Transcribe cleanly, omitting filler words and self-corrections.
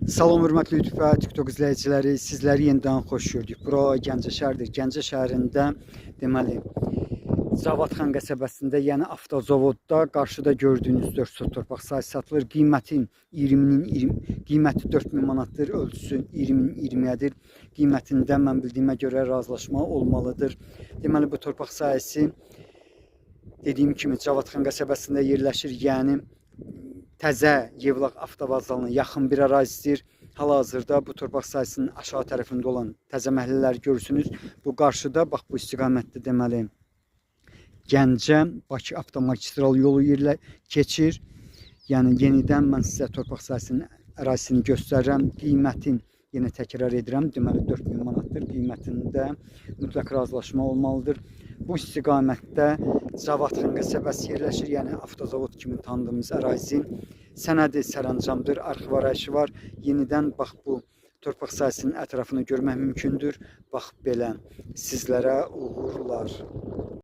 Salam hörmətli YouTube və TikTok izləyiciləri, sizləri yenidən xoş gördük. Bura Gəncə şəhərdir. Gəncə şəhərində deməli Cavadxan qəsəbəsində, yəni avtozavodda qarşıda gördüyünüz 4 sot torpaq sahəsi satılır. Qiyməti 4000 manatdır, ölçüsü 20-nin 20-yədir. Qiymətində mən bildiyimə görə razılaşma olmalıdır. Deməli bu torpaq sahəsi dediyim kimi Cavadxan qəsəbəsində yerləşir, yəni Təzə Yevlaq avtovağzalına yaxın bir ərazidir. Hal-hazırda bu torpaq sahəsinin aşağı tərəfində olan təzə məhəllələri görürsünüz. Bu qarşıda, bax bu istiqamətdə deməli Gəncə Bakı avtomagistral yolu yerlə keçir. Yəni yenidən mən sizə torpaq sahəsinin ərazisini göstərirəm. Qiymətin yenə təkrar edirəm, deməli 4000 manatdır. Qiymətində mütləq razılaşma olmalıdır. Bu istiqamətdə Cavadxan qəsəbəsi yerləşir, yəni avtozavod kimi tanıdığımız ərazi. Sənədi sərəncamdır, arxiv arayışı var. Yenidən bax bu torpaq sahəsinin ətrafını görmək mümkündür. Bax belə sizlərə uğurlar.